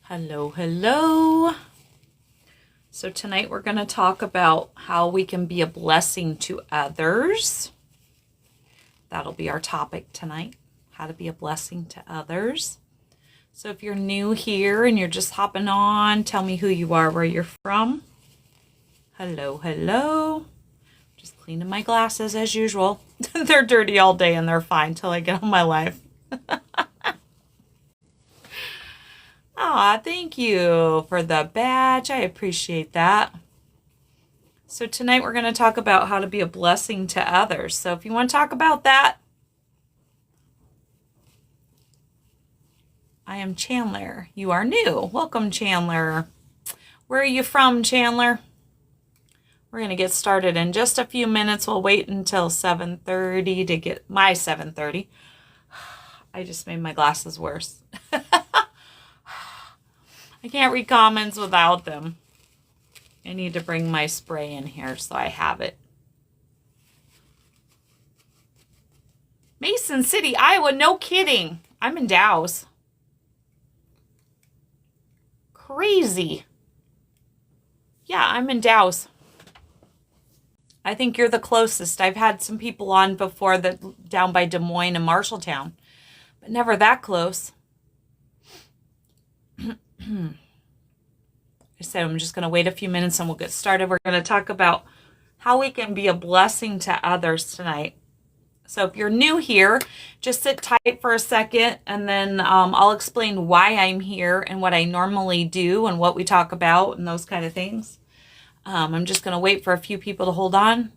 Hello, hello. So tonight we're going to talk about how we can be a blessing to others. That'll be our topic tonight, how to be a blessing to others. So if you're new here and you're just hopping on, tell me who you are, where you're from. Hello, hello. Just cleaning my glasses as usual. They're dirty all day and they're fine till I get on my live. Aw, thank you for the badge. I appreciate that. So tonight we're going to talk about how to be a blessing to others. So if you want to talk about that, I am Chandler. You are new. Welcome, Chandler. Where are you from, Chandler? We're going to get started in just a few minutes. We'll wait until 7:30 to get my 7:30. I just made my glasses worse. I can't read comments without them. I need to bring my spray in here so I have it. Mason City, Iowa, no kidding. I'm in Dallas. Crazy. Yeah, I'm in Dallas. I think you're the closest. I've had some people on before that down by Des Moines and Marshalltown, but never that close. I said I'm just going to wait a few minutes and we'll get started. We're going to talk about how we can be a blessing to others tonight. So if you're new here, just sit tight for a second and then I'll explain why I'm here and what I normally do and what we talk about and those kind of things. I'm just going to wait for a few people to hold on.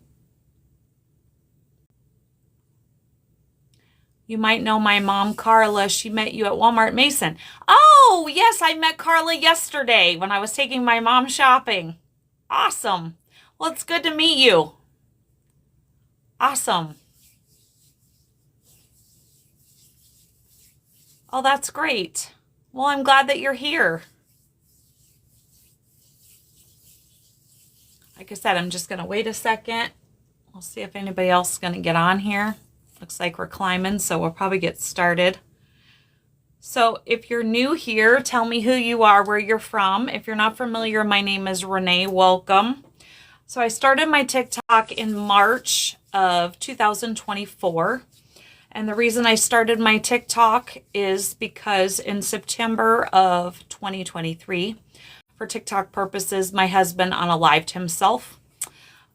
You might know my mom, Carla. She met you at Walmart, Mason. Oh, yes, I met Carla yesterday when I was taking my mom shopping. Awesome. Well, it's good to meet you. Awesome. Oh, that's great. Well, I'm glad that you're here. Like I said, I'm just going to wait a second. We'll see if anybody else is going to get on here. Looks like we're climbing, so we'll probably get started. So if you're new here, tell me who you are, where you're from. If you're not familiar, my name is Renee. Welcome. So I started my TikTok in March of 2024. And the reason I started my TikTok is because in September of 2023, for TikTok purposes, my husband unalived himself.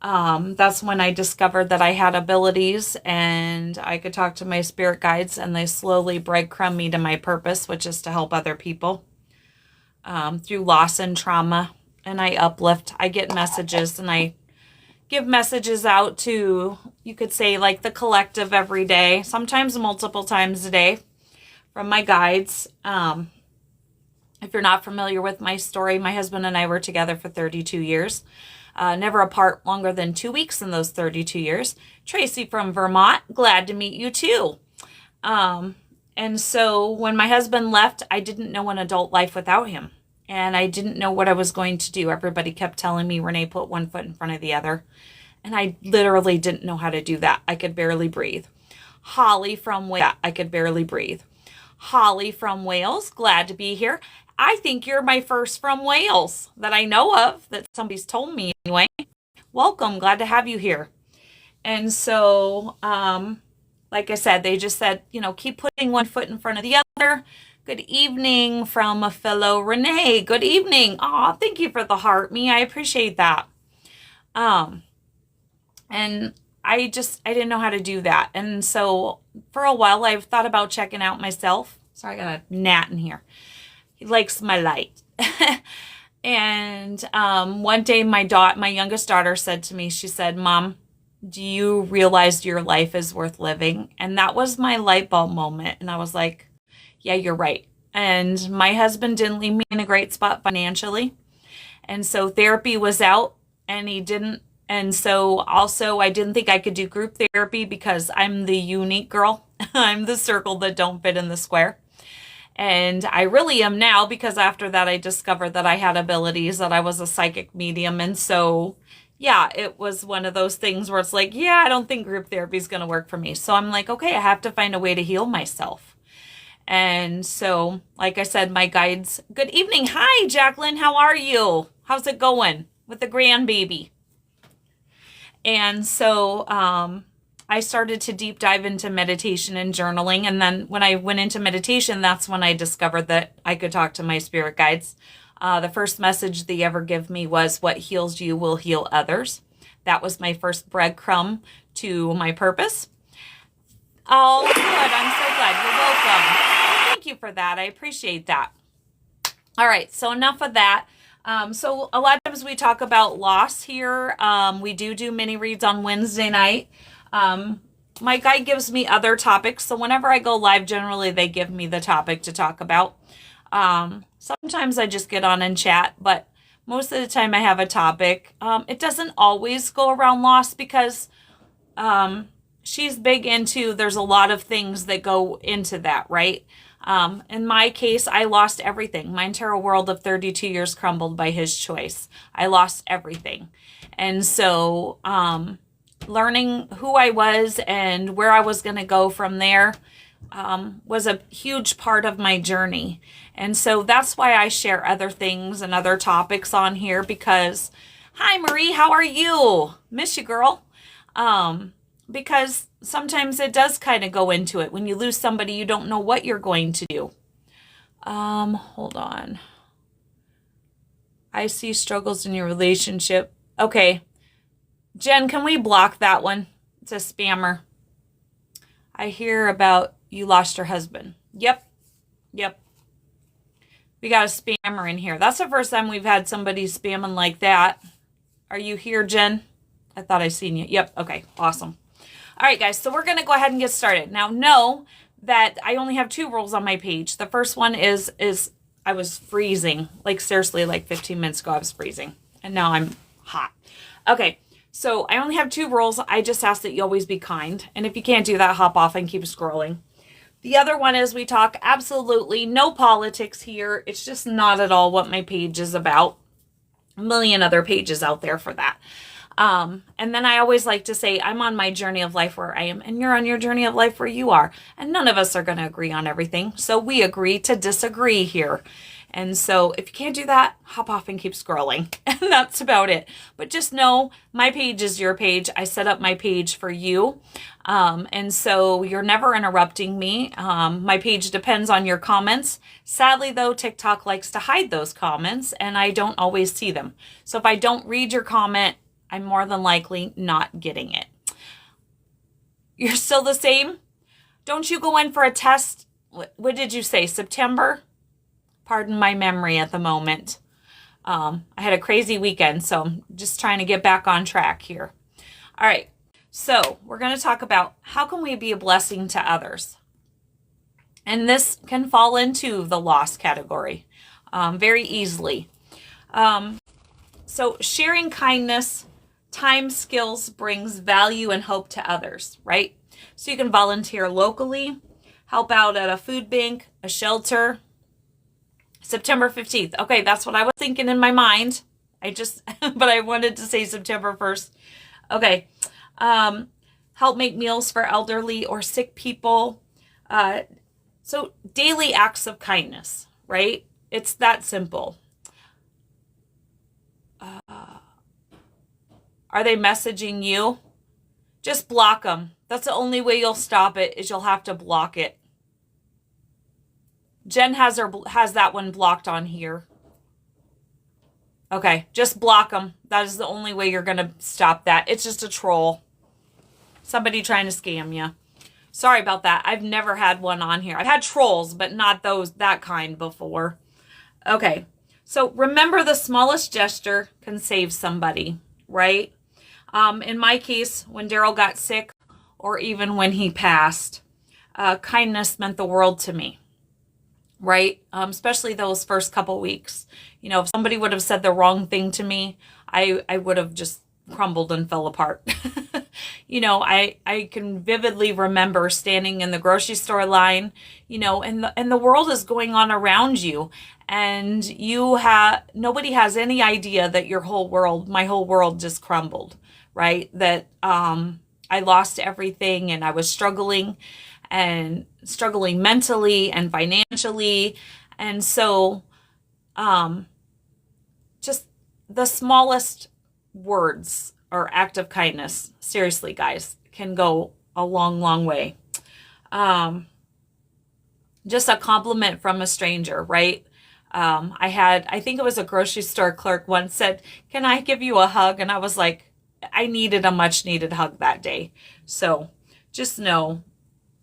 That's when I discovered that I had abilities and I could talk to my spirit guides, and they slowly breadcrumb me to my purpose, which is to help other people through loss and trauma. And I uplift. I get messages and I give messages out to, you could say, like the collective every day, sometimes multiple times a day from my guides. If you're not familiar with my story, my husband and I were together for 32 years. Never apart longer than 2 weeks in those 32 years. Tracy from Vermont, glad to meet you too. And so when my husband left, I didn't know an adult life without him. And I didn't know what I was going to do. Everybody kept telling me, Renee, put one foot in front of the other. And I literally didn't know how to do that. I could barely breathe. Holly from Wales, I could barely breathe. Holly from Wales, glad to be here. I think you're my first from Wales that I know of, that somebody's told me anyway. Welcome, glad to have you here. And so, like I said, they just said, keep putting one foot in front of the other. Good evening from a fellow Renee. Good evening. Aw, thank you for the heart, me. I appreciate that. And I didn't know how to do that. And so for a while, I've thought about checking out myself. Sorry, I got a gnat in here. He likes my light. And one day my youngest daughter said to me, she said, Mom, do you realize your life is worth living? And that was my light bulb moment. And I was like, yeah, you're right. And my husband didn't leave me in a great spot financially. And so therapy was out and he didn't. And so also I didn't think I could do group therapy because I'm the unique girl. I'm the circle that don't fit in the square. And I really am now, because after that I discovered that I had abilities, that I was a psychic medium. And so, yeah, it was one of those things where it's like, yeah, I don't think group therapy is going to work for me. So I'm like, okay, I have to find a way to heal myself. And so, like I said, my guides, good evening. Hi, Jacqueline. How are you? How's it going with the grandbaby? And so I started to deep dive into meditation and journaling. And then when I went into meditation, that's when I discovered that I could talk to my spirit guides. The first message they ever give me was, what heals you will heal others. That was my first breadcrumb to my purpose. Oh, good. I'm so glad. You're welcome. Thank you for that. I appreciate that. All right. So enough of that. So a lot of times we talk about loss here. We do mini reads on Wednesday night. My guide gives me other topics. So whenever I go live, generally they give me the topic to talk about. Sometimes I just get on and chat, but most of the time I have a topic. It doesn't always go around loss because, she's big into, there's a lot of things that go into that, right? In my case, I lost everything. My entire world of 32 years crumbled by his choice. I lost everything. And so, learning who I was and where I was going to go from there, was a huge part of my journey. And so that's why I share other things and other topics on here because, hi Marie, how are you? Miss you, girl. Because sometimes it does kind of go into it. When you lose somebody, you don't know what you're going to do. Hold on. I see struggles in your relationship. Okay. Jen, can we block that one? It's a spammer. I hear about you lost your husband. Yep. We got a spammer in here. That's the first time we've had somebody spamming like that. Are you here, Jen? I thought I seen you. Yep. Okay. Awesome. All right, guys. So we're going to go ahead and get started. Now, know that I only have 2 rules on my page. The first one is I was freezing. Like, seriously, like 15 minutes ago, I was freezing. And now I'm hot. Okay. So I only have 2 rules. I just ask that you always be kind. And if you can't do that, hop off and keep scrolling. The other one is we talk absolutely no politics here. It's just not at all what my page is about. A million other pages out there for that. And then I always like to say, I'm on my journey of life where I am, and you're on your journey of life where you are. And none of us are going to agree on everything. So we agree to disagree here. And so if you can't do that, hop off and keep scrolling. And that's about it. But just know my page is your page. I set up my page for you. And so you're never interrupting me. My page depends on your comments. Sadly, though, TikTok likes to hide those comments and I don't always see them. So if I don't read your comment, I'm more than likely not getting it. You're still the same? Don't you go in for a test? What did you say? September? Pardon my memory at the moment. I had a crazy weekend, so I'm just trying to get back on track here. All right. So we're going to talk about how can we be a blessing to others? And this can fall into the loss category very easily. So sharing kindness, time, skills brings value and hope to others, right? So you can volunteer locally, help out at a food bank, a shelter. September 15th. Okay, that's what I was thinking in my mind. But I wanted to say September 1st. Okay. Help make meals for elderly or sick people. So daily acts of kindness, right? It's that simple. Are they messaging you? Just block them. That's the only way you'll stop it, is you'll have to block it. Jen has that one blocked on here. Okay, just block them. That is the only way you're going to stop that. It's just a troll. Somebody trying to scam you. Sorry about that. I've never had one on here. I've had trolls, but not that kind before. Okay, so remember, the smallest gesture can save somebody, right? In my case, when Daryl got sick, or even when he passed, kindness meant the world to me. Right? Especially those first couple weeks. You know, if somebody would have said the wrong thing to me, I would have just crumbled and fell apart. You know, I can vividly remember standing in the grocery store line, you know, and the world is going on around you, and nobody has any idea that my whole world just crumbled, right? That I lost everything and I was struggling. and struggling mentally and financially. And so, just the smallest words or act of kindness, seriously, guys, can go a long, long way. Just a compliment from a stranger, right? I think it was a grocery store clerk once said, "Can I give you a hug?" And I was like, I needed a much needed hug that day. So just know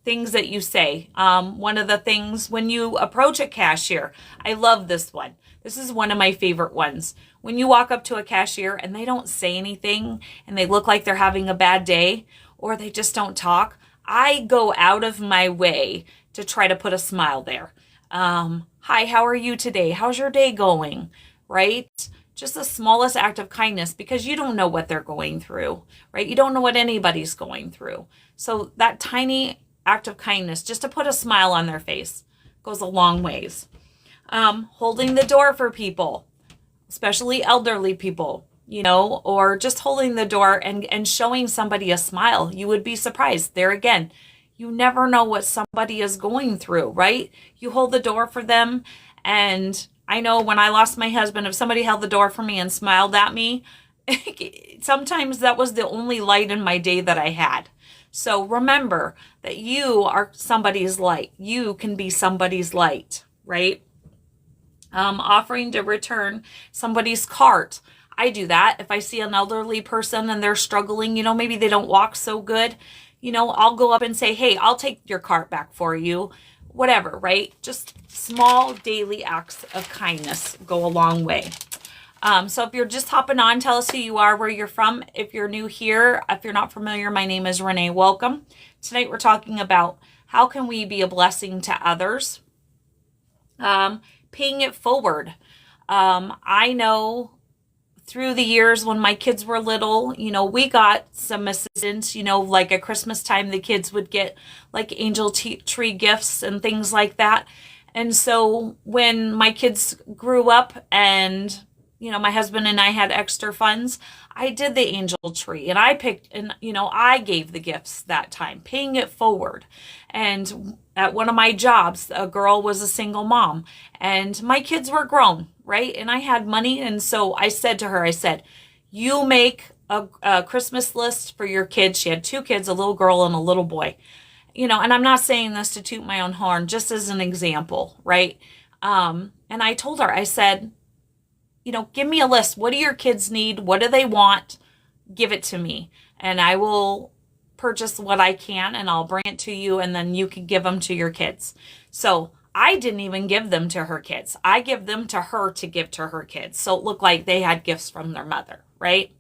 things that you say. One of the things when you approach a cashier, I love this one. This is one of my favorite ones. When you walk up to a cashier and they don't say anything and they look like they're having a bad day or they just don't talk, I go out of my way to try to put a smile there. Hi, how are you today? How's your day going? Right? Just the smallest act of kindness, because you don't know what they're going through, right? You don't know what anybody's going through. So that tiny act of kindness, just to put a smile on their face, goes a long ways. Holding the door for people, especially elderly people, or just holding the door and showing somebody a smile. You would be surprised. There again, you never know what somebody is going through, right? You hold the door for them. And I know when I lost my husband, if somebody held the door for me and smiled at me, sometimes that was the only light in my day that I had. So remember that you are somebody's light. You can be somebody's light, right? Offering to return somebody's cart. I do that. If I see an elderly person and they're struggling, maybe they don't walk so good, I'll go up and say, "Hey, I'll take your cart back for you." Whatever, right? Just small daily acts of kindness go a long way. So if you're just hopping on, tell us who you are, where you're from. If you're new here, if you're not familiar, my name is Renee. Welcome. Tonight we're talking about how can we be a blessing to others. Paying it forward. I know through the years when my kids were little, we got some assistance, like at Christmas time, the kids would get like angel tree gifts and things like that. And so when my kids grew up and, my husband and I had extra funds, I did the angel tree and I picked and, I gave the gifts that time, paying it forward. And at one of my jobs, a girl was a single mom and my kids were grown, right? And I had money. And so I said to her, you make a Christmas list for your kids. She had 2 kids, a little girl and a little boy, and I'm not saying this to toot my own horn, just as an example, right? And I told her, I said, give me a list. What do your kids need? What do they want? Give it to me and I will purchase what I can and I'll bring it to you and then you can give them to your kids. So I didn't even give them to her kids. I give them to her to give to her kids. So it looked like they had gifts from their mother, right?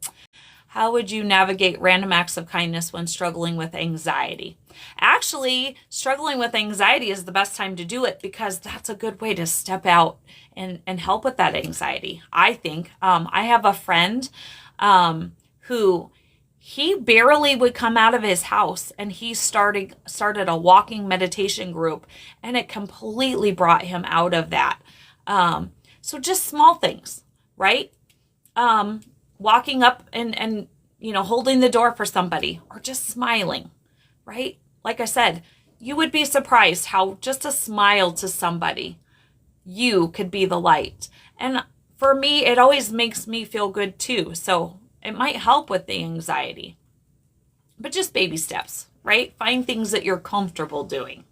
How would you navigate random acts of kindness when struggling with anxiety? Actually, struggling with anxiety is the best time to do it because that's a good way to step out and help with that anxiety, I think. I have a friend who he barely would come out of his house and he started a walking meditation group and it completely brought him out of that. So just small things, right? Walking up and holding the door for somebody or just smiling, right? Like I said, you would be surprised how just a smile to somebody, you could be the light. And for me, it always makes me feel good too. So it might help with the anxiety, but just baby steps, right? Find things that you're comfortable doing.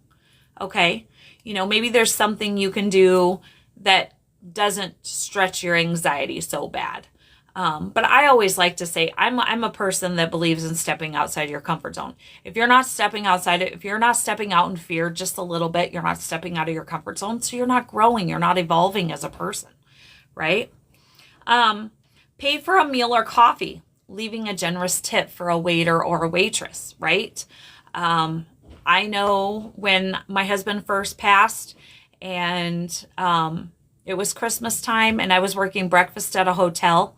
Okay. Maybe there's something you can do that doesn't stretch your anxiety so bad. But I always like to say, I'm a person that believes in stepping outside your comfort zone. If you're not stepping outside it, if you're not stepping out in fear just a little bit, you're not stepping out of your comfort zone. So you're not growing. You're not evolving as a person, right? Pay for a meal or coffee, leaving a generous tip for a waiter or a waitress, right? I know when my husband first passed and it was Christmas time and I was working breakfast at a hotel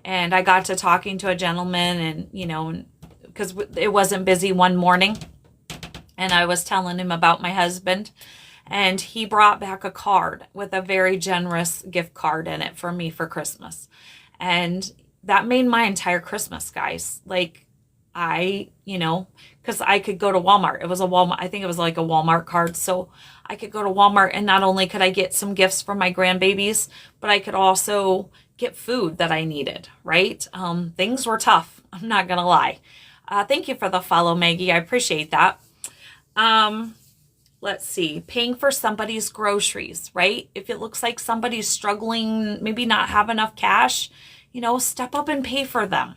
and I got to talking to a gentleman and, because it wasn't busy one morning and I was telling him about my husband and he brought back a card with a very generous gift card in it for me for Christmas. And that made my entire Christmas, guys. Like, because I could go to Walmart. It was a Walmart. I think it was like a Walmart card. So I could go to Walmart and not only could I get some gifts for my grandbabies, but I could also get food that I needed, right? Things were tough. I'm not going to lie. Thank you for the follow, Maggie. I appreciate that. Let's see, paying for somebody's groceries, right? If it looks like somebody's struggling, maybe not have enough cash, step up and pay for them,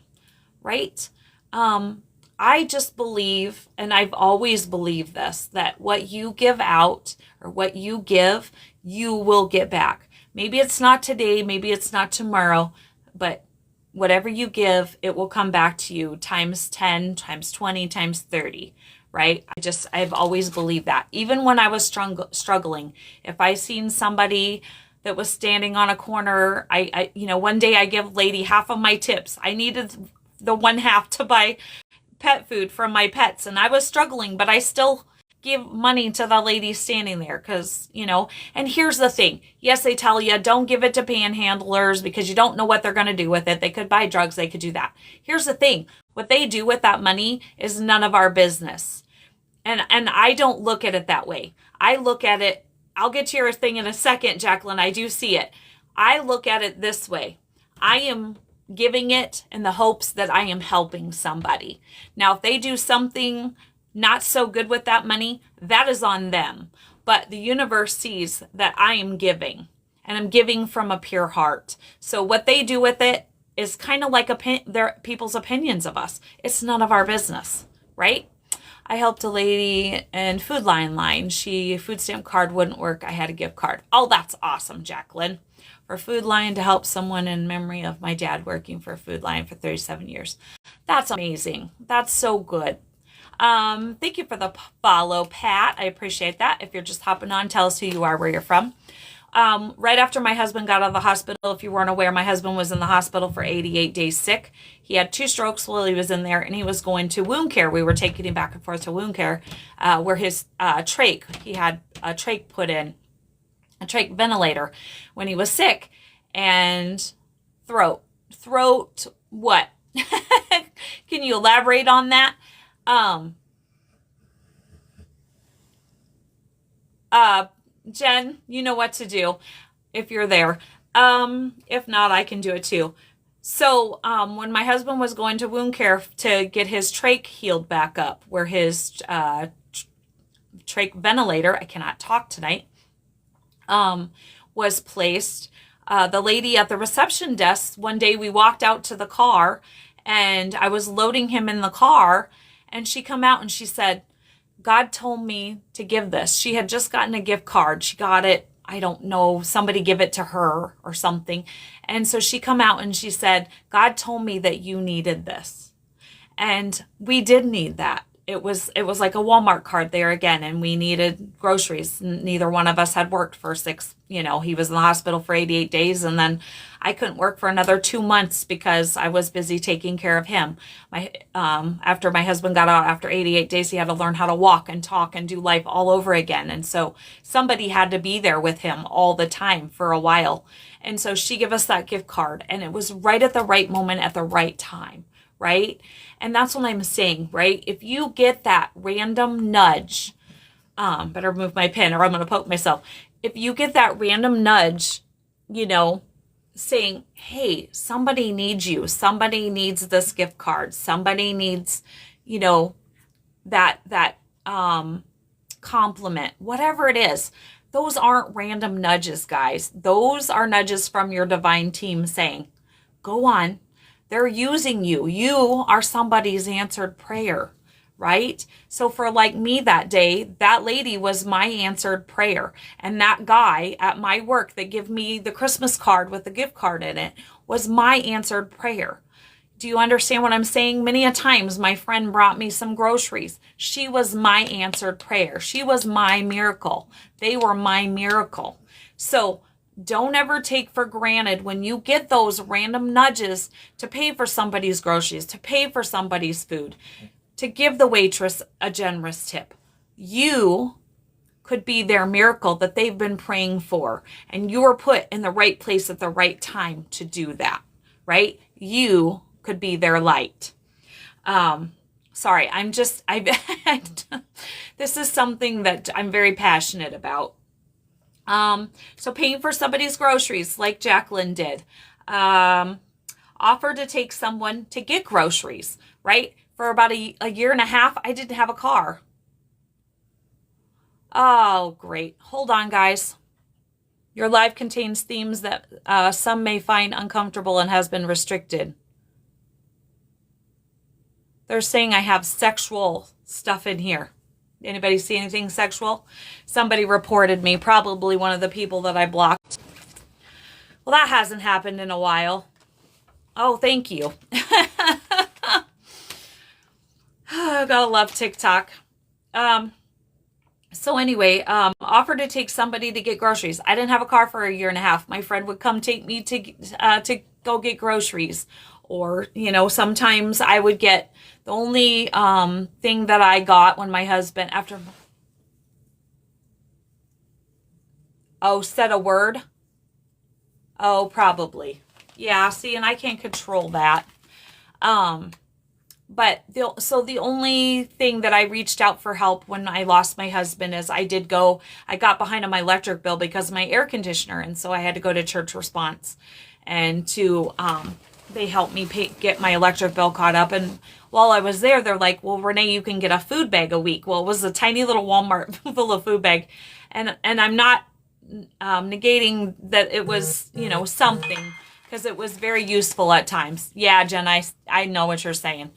right? I just believe, and I've always believed this, that what you give out or what you give, you will get back. Maybe it's not today, maybe it's not tomorrow, but whatever you give, it will come back to you times 10, times 20, times 30, right? I've always believed that. Even when I was struggling, if I seen somebody that was standing on a corner, one day I give lady half of my tips. I needed the one half to buy pet food for my pets, and I was struggling, but I still give money to the lady standing there because, and here's the thing. Yes, they tell you don't give it to panhandlers because you don't know what they're going to do with it. They could buy drugs. They could do that. Here's the thing. What they do with that money is none of our business. And I don't look at it that way. I look at it, I'll get to your thing in a second, Jacqueline. I do see it. I look at it this way. I am giving it in the hopes that I am helping somebody. Now, if they do something not so good with that money, that is on them. But the universe sees that I am giving, and I'm giving from a pure heart. So what they do with it is kind of like their people's opinions of us. It's none of our business, right? I helped a lady in Food line. Food stamp card wouldn't work. I had a gift card. Oh, that's awesome, Jacqueline. For Food Lion to help someone in memory of my dad working for Food Lion for 37 years. That's amazing. That's so good. Thank you for the follow, Pat. I appreciate that. If you're just hopping on, tell us who you are, where you're from. Right after my husband got out of the hospital, if you weren't aware, my husband was in the hospital for 88 days sick. He had 2 strokes while he was in there, and he was going to wound care. We were taking him back and forth to wound care, where his trach, he had a trach put in, a trach ventilator when he was sick, and throat what? Can you elaborate on that? Jen, you know what to do if you're there. If not, I can do it too. So, when my husband was going to wound care to get his trach healed back up, where his, trach ventilator, I cannot talk tonight, was placed, the lady at the reception desk, one day we walked out to the car and I was loading him in the car, and she come out and she said, God told me to give this. She had just gotten a gift card. She got it. I don't know. Somebody give it to her or something. And so she come out and she said, God told me that you needed this. And we did need that. It was like a Walmart card there again. And we needed groceries. Neither one of us had worked for he was in the hospital for 88 days. And then I couldn't work for another 2 months because I was busy taking care of him. After my husband got out after 88 days, he had to learn how to walk and talk and do life all over again. And so somebody had to be there with him all the time for a while. And so she gave us that gift card, and it was right at the right moment at the right time, right? And that's what I'm saying, right? If you get that random nudge, better move my pen or I'm going to poke myself. If you get that random nudge, saying, hey, somebody needs you. Somebody needs this gift card. Somebody needs, that compliment, whatever it is. Those aren't random nudges, guys. Those are nudges from your divine team saying, go on. They're using you. You are somebody's answered prayer, right? So for like me that day, that lady was my answered prayer. And that guy at my work that gave me the Christmas card with the gift card in it was my answered prayer. Do you understand what I'm saying? Many a times my friend brought me some groceries. She was my answered prayer. She was my miracle. They were my miracle. So don't ever take for granted when you get those random nudges to pay for somebody's groceries, to pay for somebody's food, to give the waitress a generous tip. You could be their miracle that they've been praying for, and you were put in the right place at the right time to do that, right? You could be their light. Sorry, this is something that I'm very passionate about. So paying for somebody's groceries like Jacqueline did. Offer to take someone to get groceries, right? For about a year and a half, I didn't have a car. Oh, great. Hold on, guys. Your live contains themes that some may find uncomfortable and has been restricted. They're saying I have sexual stuff in here. Anybody see anything sexual? Somebody reported me, probably one of the people that I blocked. Well, that hasn't happened in a while. Oh, thank you. I gotta love TikTok. So anyway, offered to take somebody to get groceries. I didn't have a car for a year and a half. My friend would come take me to go get groceries. Or, sometimes I would get the only thing that I got when my husband, said a word. Oh, probably. Yeah, see, and I can't control that. But the only thing that I reached out for help when I lost my husband is I got behind on my electric bill because of my air conditioner. And so I had to go to Church Response and they helped me get my electric bill caught up. And while I was there, they're like, well, Renee, you can get a food bag a week. Well, it was a tiny little Walmart full of food bag. And I'm not negating that it was, something, because it was very useful at times. Yeah, Jen, I know what you're saying.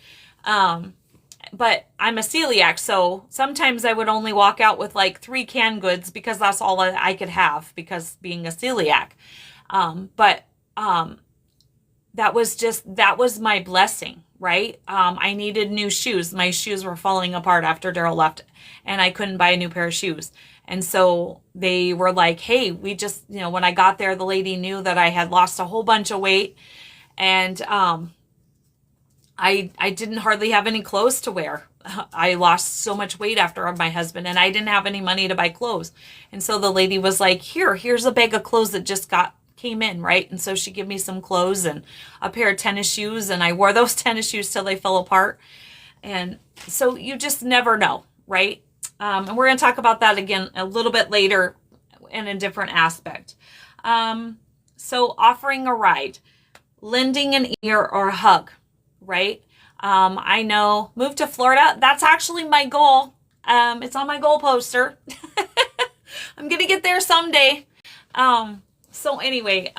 But I'm a celiac, so sometimes I would only walk out with like 3 canned goods because that's all I could have, because being a celiac. That was my blessing, right? I needed new shoes. My shoes were falling apart after Daryl left, and I couldn't buy a new pair of shoes. And so they were like, hey, we just, when I got there, the lady knew that I had lost a whole bunch of weight, and I didn't hardly have any clothes to wear. I lost so much weight after my husband, and I didn't have any money to buy clothes. And so the lady was like, here's a bag of clothes that just came in, right? And so she gave me some clothes and a pair of tennis shoes, and I wore those tennis shoes till they fell apart. And so you just never know, right? And we're going to talk about that again a little bit later in a different aspect. So offering a ride, lending an ear or a hug, right? I know, move to Florida. That's actually my goal. It's on my goal poster. I'm going to get there someday. So anyway,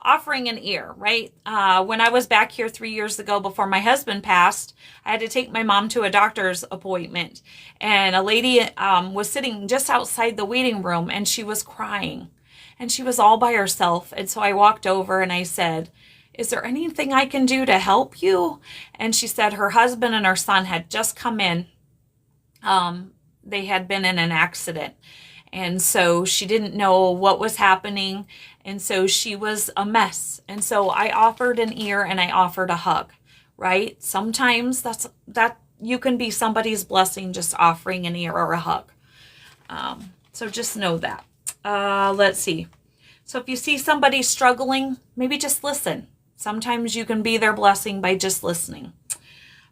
offering an ear, right? When I was back here 3 years ago before my husband passed, I had to take my mom to a doctor's appointment, and a lady was sitting just outside the waiting room, and she was crying, and she was all by herself. And so I walked over and I said, is there anything I can do to help you? And she said her husband and her son had just come in. They had been in an accident. And so she didn't know what was happening. And so she was a mess. And so I offered an ear and I offered a hug, right? Sometimes that you can be somebody's blessing, just offering an ear or a hug. So just know that. Let's see. So if you see somebody struggling, maybe just listen. Sometimes you can be their blessing by just listening.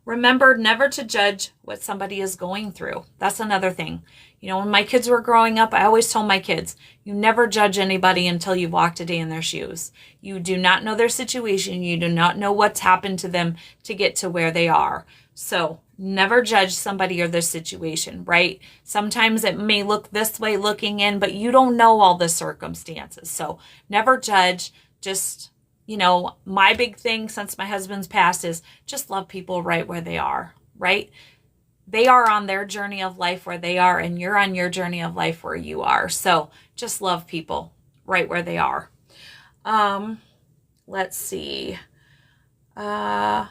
Remember never to judge what somebody is going through. That's another thing. When my kids were growing up, I always told my kids, you never judge anybody until you've walked a day in their shoes. You do not know their situation. You do not know what's happened to them to get to where they are. So never judge somebody or their situation, right? Sometimes it may look this way looking in, but you don't know all the circumstances. So never judge. Just, my big thing since my husband's passed is just love people right where they are, right? They are on their journey of life where they are, and you're on your journey of life where you are. So just love people right where they are. Let's see. There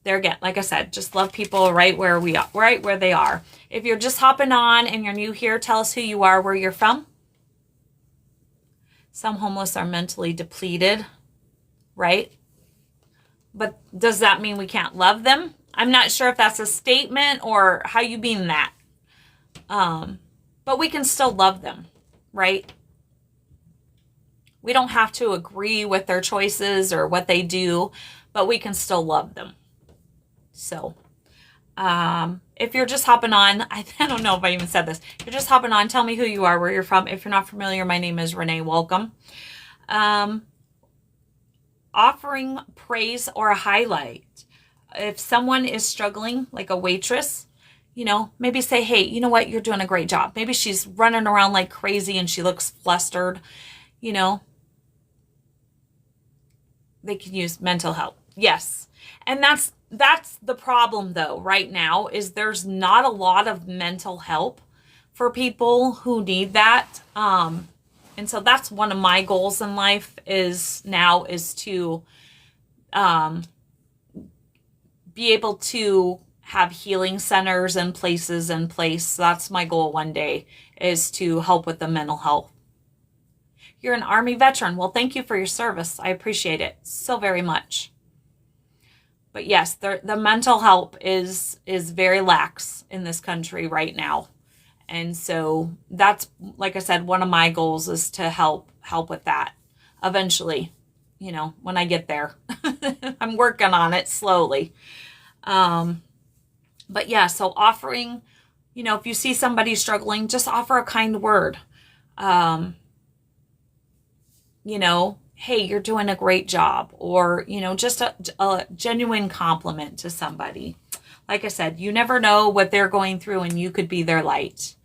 again, like I said, just love people right where we are, right where they are. If you're just hopping on and you're new here, tell us who you are, where you're from. Some homeless are mentally depleted, right? But does that mean we can't love them? I'm not sure if that's a statement or how you mean that. But we can still love them, right? We don't have to agree with their choices or what they do, but we can still love them. So, If you're just hopping on, I don't know if I even said this. If you're just hopping on, tell me who you are, where you're from. If you're not familiar, my name is Renee. Welcome. Offering praise or a highlight. If someone is struggling, like a waitress, maybe say, hey, you know what? You're doing a great job. Maybe she's running around like crazy and she looks flustered. They can use mental help. Yes. And that's the problem though right now, is there's not a lot of mental help for people who need that. And so that's one of my goals in life is to be able to have healing centers and places in place. That's my goal one day, is to help with the mental health. You're an Army veteran. Well, thank you for your service. I appreciate it so very much. But yes, the mental help is very lax in this country right now. And so that's, like I said, one of my goals is to help with that eventually, when I get there. I'm working on it slowly. But yeah, so offering, if you see somebody struggling, just offer a kind word. Hey, you're doing a great job, or, just a genuine compliment to somebody. Like I said, you never know what they're going through, and you could be their light.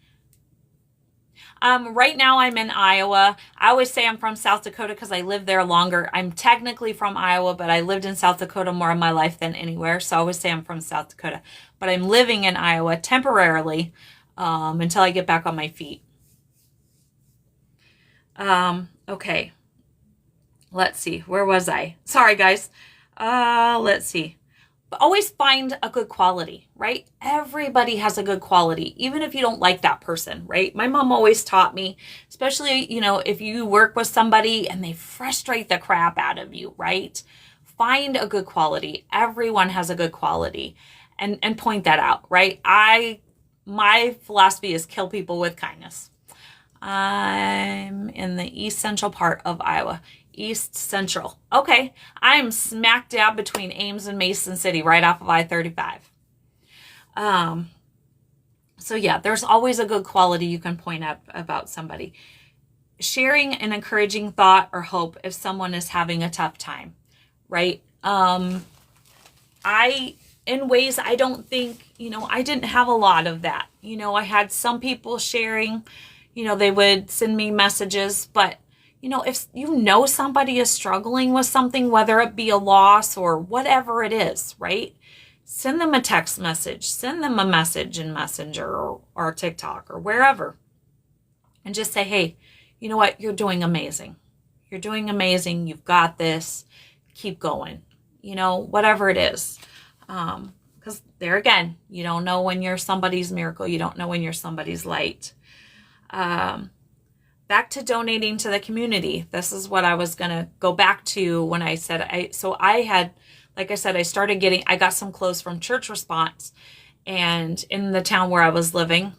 Right now I'm in Iowa. I always say I'm from South Dakota because I lived there longer. I'm technically from Iowa, but I lived in South Dakota more of my life than anywhere. So I always say I'm from South Dakota, but I'm living in Iowa temporarily, until I get back on my feet. Okay. Let's see. Where was I? Sorry, guys. Let's see. But always find a good quality, right? Everybody has a good quality, even if you don't like that person, right? My mom always taught me, especially, if you work with somebody and they frustrate the crap out of you, right? Find a good quality. Everyone has a good quality, and point that out, right? My philosophy is kill people with kindness. I'm in the east central part of Iowa. East Central. Okay. I'm smack dab between Ames and Mason City, right off of I-35. So yeah, there's always a good quality you can point out about somebody. Sharing an encouraging thought or hope if someone is having a tough time, right? In ways I don't think, I didn't have a lot of that. I had some people sharing, they would send me messages, but if somebody is struggling with something, whether it be a loss or whatever it is, right? Send them a text message, send them a message in Messenger or TikTok or wherever. And just say, hey, you know what? You're doing amazing. You're doing amazing. You've got this. Keep going. Whatever it is. Because there again, you don't know when you're somebody's miracle. You don't know when you're somebody's light. Back to donating to the community. This is what I was going to go back to when I said I got some clothes from Church Response and in the town where I was living.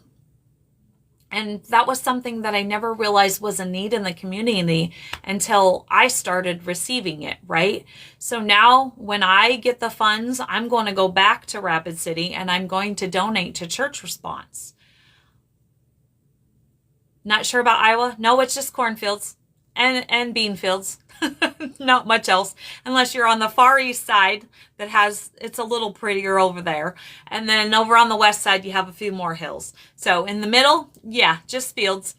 And that was something that I never realized was a need in the community until I started receiving it, right? So now when I get the funds, I'm going to go back to Rapid City and I'm going to donate to Church Response. Not sure about Iowa? No, it's just cornfields and bean fields. Not much else, unless you're on the far east side it's a little prettier over there. And then over on the west side, you have a few more hills. So in the middle, yeah, just fields.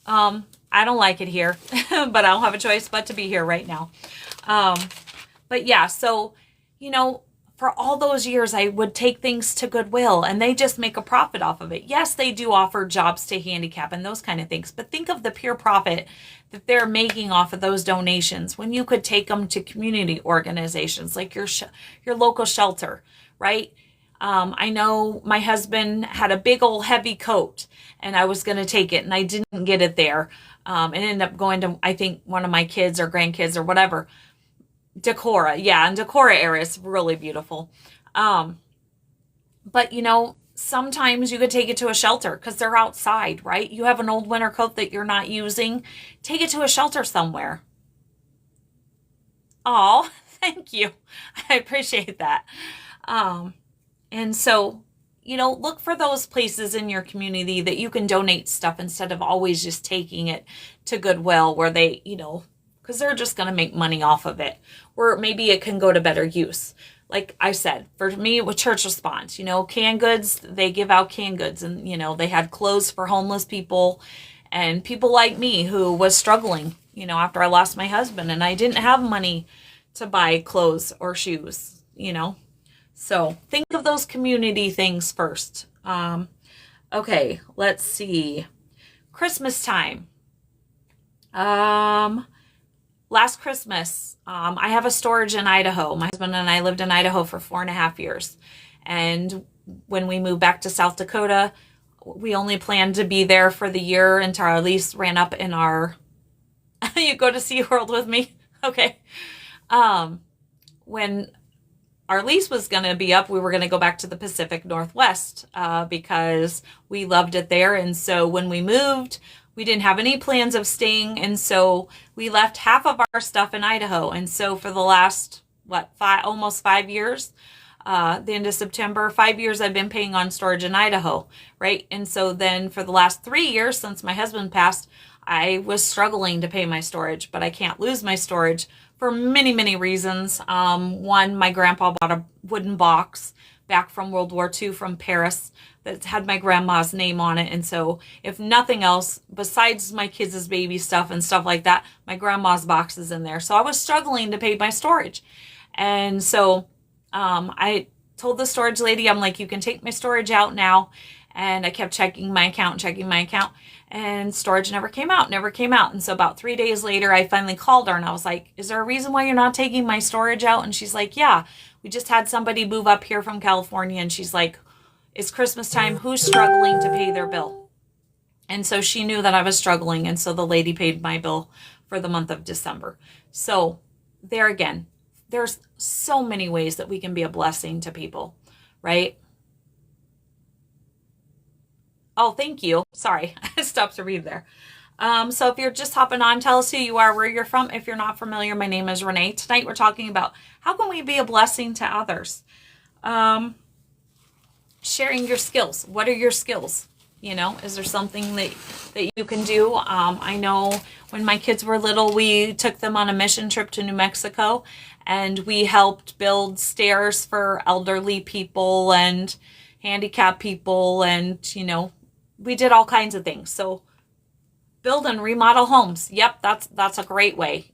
I don't like it here, but I don't have a choice but to be here right now. But yeah, so, for all those years, I would take things to Goodwill and they just make a profit off of it. Yes, they do offer jobs to handicap and those kind of things, but think of the pure profit that they're making off of those donations when you could take them to community organizations like your local shelter, right? I know my husband had a big old heavy coat and I was going to take it and I didn't get it there. And ended up going to, I think, one of my kids or grandkids or whatever. Decorah. Yeah, and Decorah area is really beautiful. But, sometimes you could take it to a shelter because they're outside, right? You have an old winter coat that you're not using. Take it to a shelter somewhere. Oh, thank you. I appreciate that. And so, look for those places in your community that you can donate stuff instead of always just taking it to Goodwill where they, because they're just going to make money off of it. Or maybe it can go to better use. Like I said, for me, with Church Response, canned goods, they give out canned goods. And, they had clothes for homeless people and people like me who was struggling, after I lost my husband and I didn't have money to buy clothes or shoes, So think of those community things first. Okay, let's see. Christmas time. Last Christmas, I have a storage in Idaho. My husband and I lived in Idaho for 4.5 years. And when we moved back to South Dakota, we only planned to be there for the year until our lease ran up in our... You go to SeaWorld with me? Okay. When our lease was going to be up, we were going to go back to the Pacific Northwest because we loved it there. And so when we moved, we didn't have any plans of staying. And so we left half of our stuff in Idaho. And so for the last, almost 5 years, the end of September, 5 years I've been paying on storage in Idaho, right? And so then for the last 3 years since my husband passed, I was struggling to pay my storage, but I can't lose my storage for many, many reasons. One, my grandpa bought a wooden box back from World War II from Paris that had my grandma's name on it. And so if nothing else, besides my kids' baby stuff and stuff like that, my grandma's box is in there. So I was struggling to pay my storage. And so I told the storage lady, I'm like, you can take my storage out now. And I kept checking my account, and storage never came out. And so about 3 days later, I finally called her and I was like, is there a reason why you're not taking my storage out? And she's like, yeah, we just had somebody move up here from California. And she's like, it's Christmas time. Who's struggling to pay their bill? And so she knew that I was struggling. And so the lady paid my bill for the month of December. So there again, there's so many ways that we can be a blessing to people, right? Oh, thank you. Sorry, I stopped to read there. So if you're just hopping on, tell us who you are, where you're from. If you're not familiar, my name is Renee. Tonight we're talking about how can we be a blessing to others? Sharing your skills. What are your skills? Is there something that you can do? I know when my kids were little, we took them on a mission trip to New Mexico and we helped build stairs for elderly people and handicapped people and, we did all kinds of things. So build and remodel homes. Yep, that's a great way.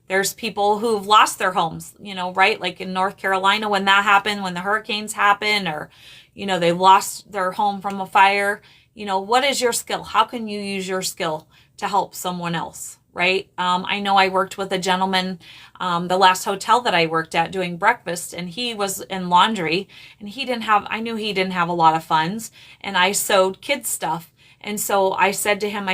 There's people who've lost their homes, right? Like in North Carolina when that happened, when the hurricanes happen, or, they lost their home from a fire. What is your skill? How can you use your skill to help someone else, right? I know I worked with a gentleman, the last hotel that I worked at doing breakfast, and he was in laundry and I knew he didn't have a lot of funds, and I sewed kids stuff. And so I said to him,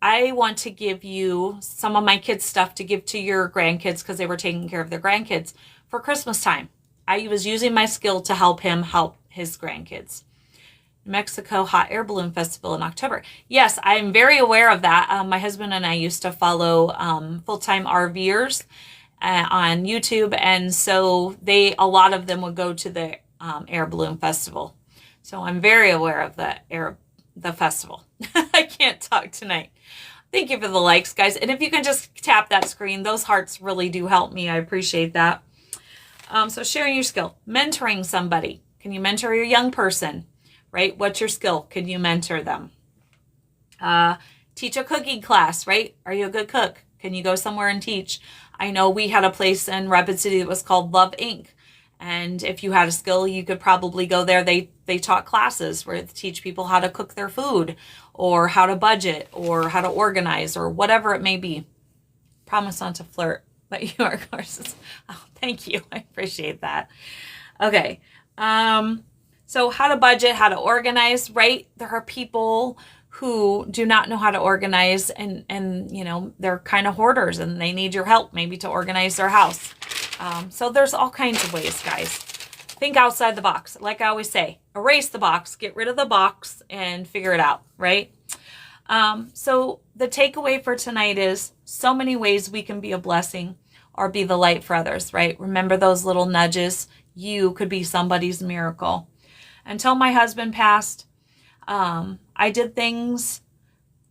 I want to give you some of my kids' stuff to give to your grandkids because they were taking care of their grandkids for Christmas time. I was using my skill to help him help his grandkids. New Mexico Hot Air Balloon Festival in October. Yes, I'm very aware of that. My husband and I used to follow full-time RVers on YouTube. And so a lot of them would go to the Air Balloon Festival. So I'm very aware of the festival. I can't talk tonight. Thank you for the likes, guys. And if you can just tap that screen, those hearts really do help me. I appreciate that. So sharing your skill, mentoring somebody. Can you mentor your young person, right? What's your skill? Can you mentor them? Teach a cooking class, right? Are you a good cook? Can you go somewhere and teach? I know we had a place in Rapid City that was called Love Inc. And if you had a skill, you could probably go there. They taught classes where they teach people how to cook their food or how to budget or how to organize or whatever it may be. Promise not to flirt, but you are courses. Oh, thank you. I appreciate that. Okay. So how to budget, how to organize, right? There are people who do not know how to organize and they're kind of hoarders and they need your help maybe to organize their house. So there's all kinds of ways, guys. Think outside the box. Like I always say, erase the box, get rid of the box and figure it out, right? So the takeaway for tonight is so many ways we can be a blessing or be the light for others, right? Remember those little nudges. You could be somebody's miracle. Until my husband passed, I did things,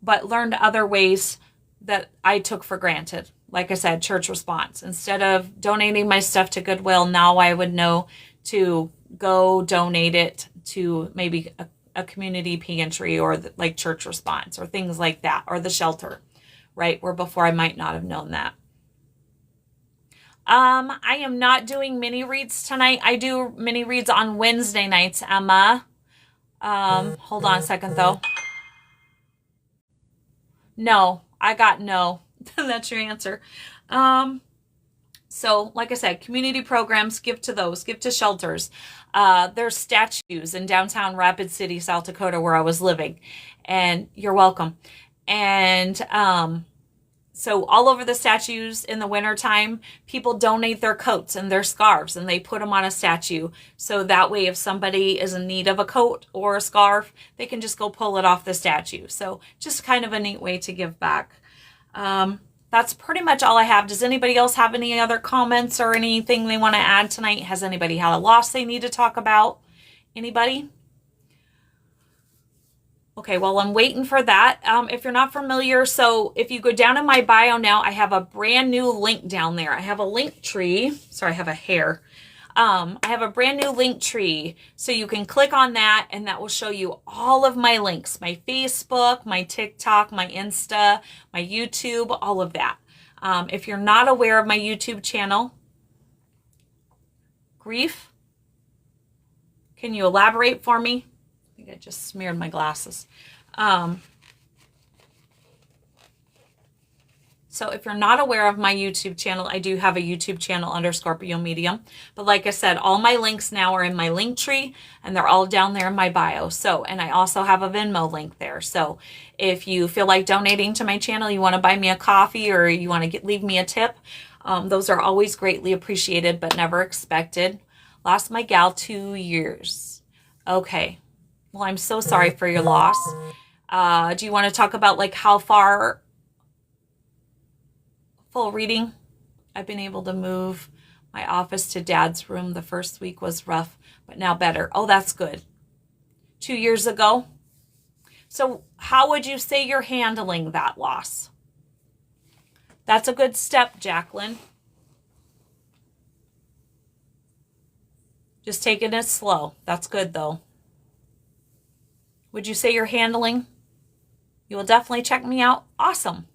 but learned other ways that I took for granted. Like I said, church response. Instead of donating my stuff to Goodwill, now I would know to go donate it to maybe a community pantry or like church response or things like that, or the shelter, right? Where before I might not have known that. I am not doing mini reads tonight. I do mini reads on Wednesday nights, Emma. Hold on a second though. No, I got no. That's your answer. So like I said, community programs, give to those, give to shelters. There's statues in downtown Rapid City, South Dakota, where I was living, and you're welcome. And, so all over the statues in the wintertime, people donate their coats and their scarves and they put them on a statue. So that way, if somebody is in need of a coat or a scarf, they can just go pull it off the statue. So just kind of a neat way to give back. That's pretty much all I have. Does anybody else have any other comments or anything they want to add tonight? Has anybody had a loss they need to talk about? Anybody? Okay, well, I'm waiting for that. If you're not familiar, so if you go down in my bio now, I have a brand new link down there. I have a link tree. Sorry, I have a hair. I have a brand new link tree. So you can click on that and that will show you all of my links, my Facebook, my TikTok, my Insta, my YouTube, all of that. If you're not aware of my YouTube channel, Grief, can you elaborate for me? I just smeared my glasses. So if you're not aware of my YouTube channel, I do have a YouTube channel under Scorpio Medium. But like I said, all my links now are in my link tree and they're all down there in my bio. So, and I also have a Venmo link there. So if you feel like donating to my channel, you want to buy me a coffee or you want to leave me a tip, those are always greatly appreciated, but never expected. Lost my gal 2 years. Okay. Well, I'm so sorry for your loss. Do you want to talk about like how far full reading? I've been able to move my office to Dad's room. The first week was rough, but now better. Oh, that's good. 2 years ago. So how would you say you're handling that loss? That's a good step, Jacqueline. Just taking it slow. That's good though. Would you say you're handling? You will definitely check me out. Awesome.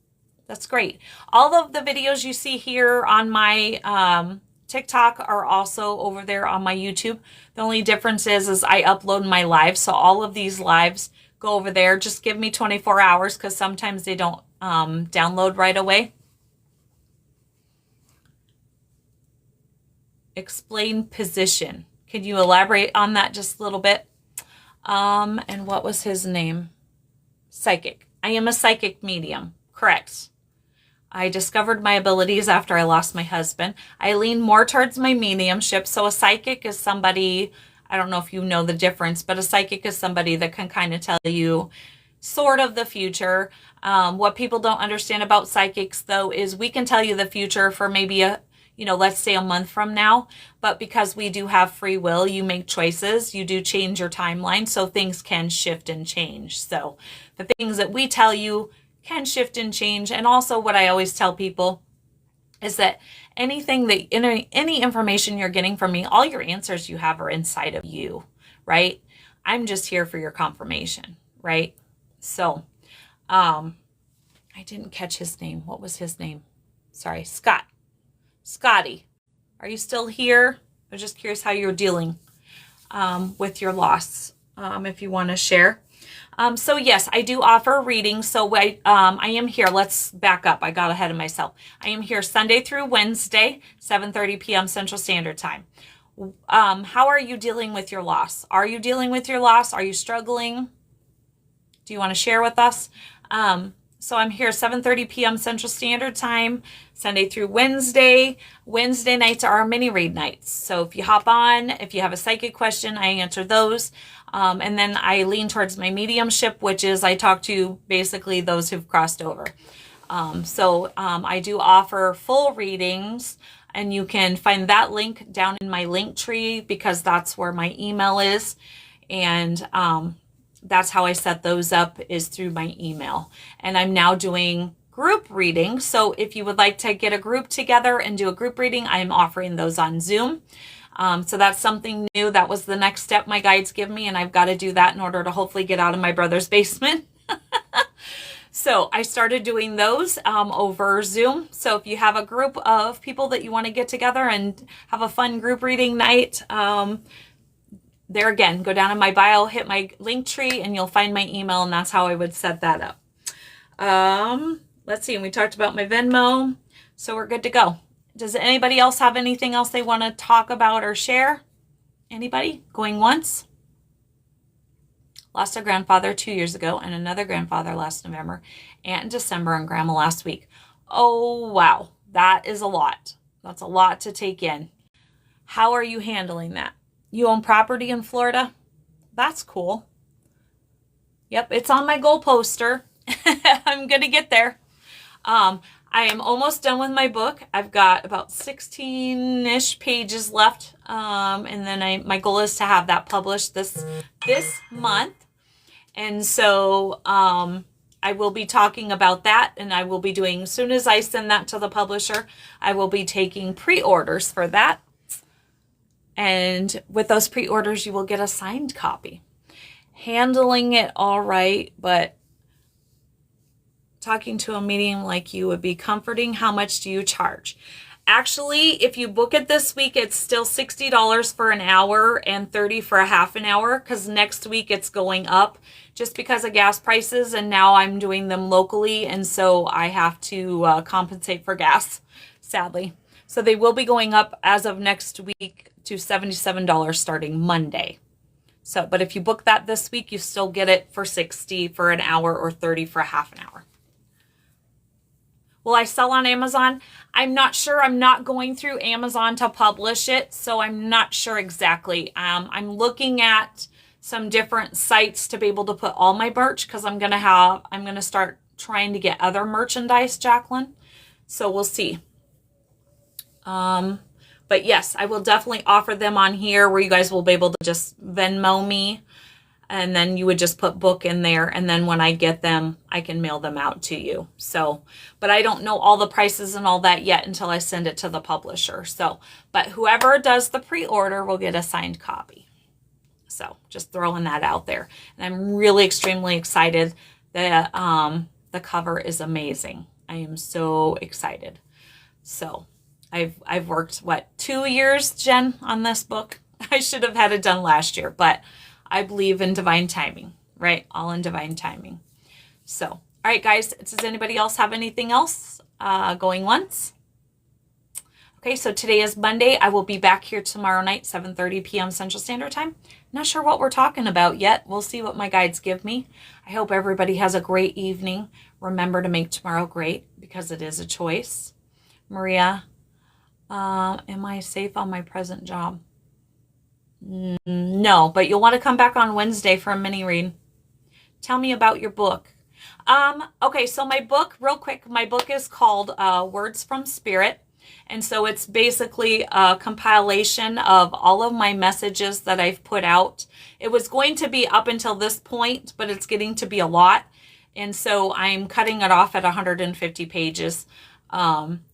That's great. All of the videos you see here on my TikTok are also over there on my YouTube. The only difference is I upload my lives. So all of these lives go over there. Just give me 24 hours because sometimes they don't download right away. Explain position. Can you elaborate on that just a little bit? And what was his name? Psychic. I am a psychic medium. Correct. I discovered my abilities after I lost my husband. I lean more towards my mediumship. So a psychic is somebody, I don't know if you know the difference, but a psychic is somebody that can kind of tell you sort of the future. What people don't understand about psychics though is we can tell you the future for maybe let's say a month from now, but because we do have free will, you make choices, you do change your timeline, so things can shift and change. So the things that we tell you can shift and change. And also what I always tell people is that anything that, any information you're getting from me, all your answers you have are inside of you, right? I'm just here for your confirmation, right? So, I didn't catch his name. What was his name? Sorry, Scotty, are you still here? I'm just curious how you're dealing with your loss, if you want to share. So yes, I do offer readings. So I am here. Let's back up. I got ahead of myself. I am here Sunday through Wednesday, 7:30 p.m. Central Standard Time. How are you dealing with your loss? Are you dealing with your loss? Are you struggling? Do you want to share with us? So I'm here 7:30 p.m. Central Standard Time, Sunday through Wednesday. Wednesday nights are our mini read nights. So if you hop on, if you have a psychic question, I answer those. And then I lean towards my mediumship, which is I talk to basically those who've crossed over. I do offer full readings, and you can find that link down in my link tree because that's where my email is. And that's how I set those up, is through my email. And I'm now doing group reading. So if you would like to get a group together and do a group reading, I'm offering those on Zoom. So that's something new. That was the next step my guides give me, and I've got to do that in order to hopefully get out of my brother's basement. So I started doing those over Zoom. So if you have a group of people that you want to get together and have a fun group reading night, there again, go down in my bio, hit my link tree, and you'll find my email, and that's how I would set that up. Let's see, we talked about my Venmo, so we're good to go. Does anybody else have anything else they want to talk about or share? Anybody? Going once? Lost a grandfather 2 years ago and another grandfather last November, aunt in December, and grandma last week. Oh, wow. That is a lot. That's a lot to take in. How are you handling that? You own property in Florida? That's cool. Yep, it's on my goal poster. I'm going to get there. I am almost done with my book. I've got about 16-ish pages left. And then my goal is to have that published this month. And so I will be talking about that, and I will be doing, as soon as I send that to the publisher, I will be taking pre-orders for that. And with those pre-orders, you will get a signed copy. Handling it all right, but talking to a medium like you would be comforting. How much do you charge? Actually, if you book it this week, it's still $60 for an hour and $30 for a half an hour, because next week it's going up just because of gas prices, and now I'm doing them locally, and so I have to compensate for gas, sadly. So they will be going up as of next week to $77 starting Monday. So, but if you book that this week, you still get it for $60 for an hour or $30 for a half an hour. Will I sell on Amazon? I'm not sure. I'm not going through Amazon to publish it, so I'm not sure exactly. I'm looking at some different sites to be able to put all my merch, because I'm gonna start trying to get other merchandise, Jacqueline. So we'll see. But yes, I will definitely offer them on here where you guys will be able to just Venmo me, and then you would just put book in there, and then when I get them, I can mail them out to you. So, but I don't know all the prices and all that yet until I send it to the publisher. So, but whoever does the pre-order will get a signed copy. So just throwing that out there. And I'm really extremely excited. The cover is amazing. I am so excited. So I've worked, 2 years, Jen, on this book. I should have had it done last year, but I believe in divine timing, right? All in divine timing. So, all right, guys, does anybody else have anything else going once? Okay, so today is Monday. I will be back here tomorrow night, 7:30 p.m. Central Standard Time. Not sure what we're talking about yet. We'll see what my guides give me. I hope everybody has a great evening. Remember to make tomorrow great, because it is a choice. Maria, am I safe on my present job? No, but you'll want to come back on Wednesday for a mini read. Tell me about your book. Okay, so my book, real quick, my book is called Words from Spirit. And so it's basically a compilation of all of my messages that I've put out. It was going to be up until this point, but it's getting to be a lot. And so I'm cutting it off at 150 pages.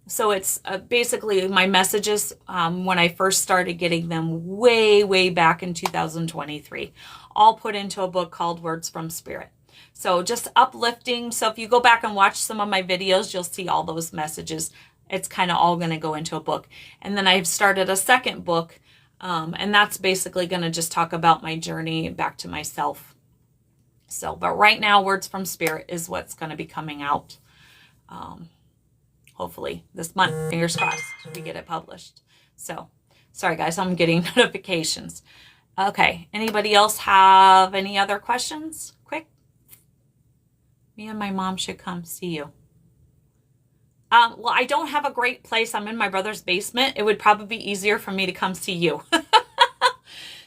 So it's basically my messages when I first started getting them way back in 2023, all put into a book called Words from Spirit. So just uplifting. So if you go back and watch some of my videos, you'll see all those messages. It's kind of all going to go into a book. And then I've started a second book, and that's basically going to just talk about my journey back to myself. So, but right now, Words from Spirit is what's going to be coming out. Hopefully this month, fingers crossed, we get it published. So, sorry guys, I'm getting notifications. Okay, anybody else have any other questions? Quick. Me and my mom should come see you. Well, I don't have a great place. I'm in my brother's basement. It would probably be easier for me to come see you.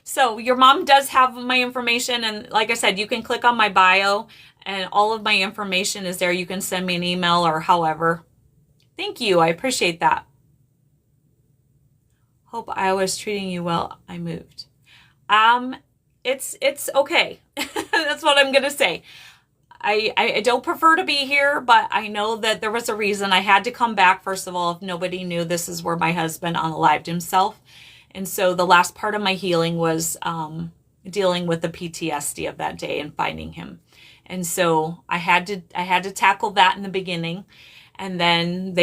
So your mom does have my information. And like I said, you can click on my bio and all of my information is there. You can send me an email or however. Thank you. I appreciate that. Hope I was treating you well. I moved. it's okay. That's what I'm going to say. I don't prefer to be here, but I know that there was a reason I had to come back. First of all, if nobody knew, this is where my husband unalived himself. And so the last part of my healing was dealing with the PTSD of that day and finding him. And so I had to tackle that in the beginning. And then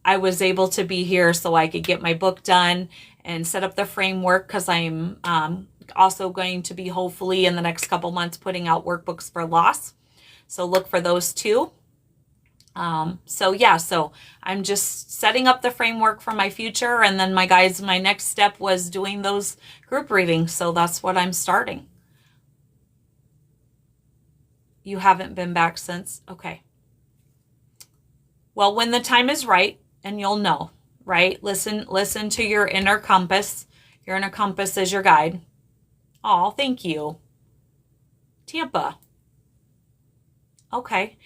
I was able to be here so I could get my book done and set up the framework, because I'm also going to be, hopefully in the next couple months, putting out workbooks for loss. So look for those too. So I'm just setting up the framework for my future. And then my next step was doing those group readings. So that's what I'm starting. You haven't been back since? Okay. Well, when the time is right, and you'll know, right? Listen to your inner compass. Your inner compass is your guide. Oh, thank you. Tampa. Okay.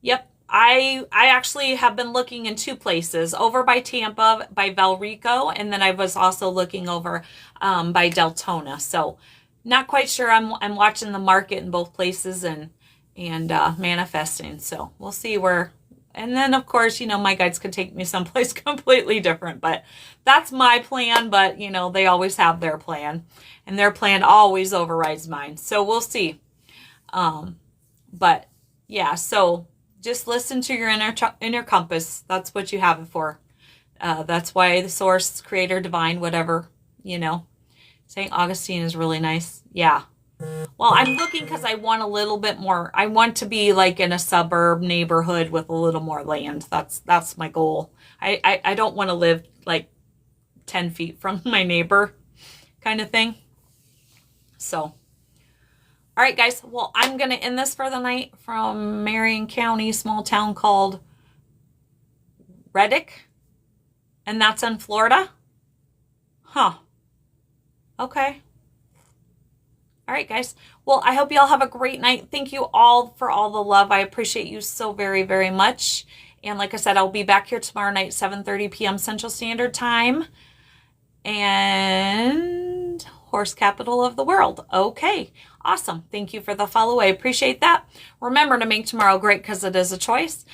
Yep. I actually have been looking in two places, over by Tampa, by Valrico, and then I was also looking over by Deltona. So not quite sure. I'm watching the market in both places and manifesting. So we'll see where. And then, of course, my guides could take me someplace completely different, but that's my plan. But, they always have their plan, and their plan always overrides mine. So we'll see. But yeah, so just listen to your inner compass. That's what you have it for. That's why the source, creator, divine, whatever, St. Augustine is really nice. Yeah. Well, I'm looking because I want a little bit more. I want to be like in a suburb neighborhood with a little more land. That's my goal. I don't want to live like 10 feet from my neighbor kind of thing. So, all right, guys. Well, I'm going to end this for the night from Marion County, small town called Reddick. And that's in Florida. Huh. Okay. All right, guys. Well, I hope you all have a great night. Thank you all for all the love. I appreciate you so very, very much. And like I said, I'll be back here tomorrow night, 7:30 p.m. Central Standard Time. And horse capital of the world. Okay, awesome. Thank you for the follow. I appreciate that. Remember to make tomorrow great, because it is a choice.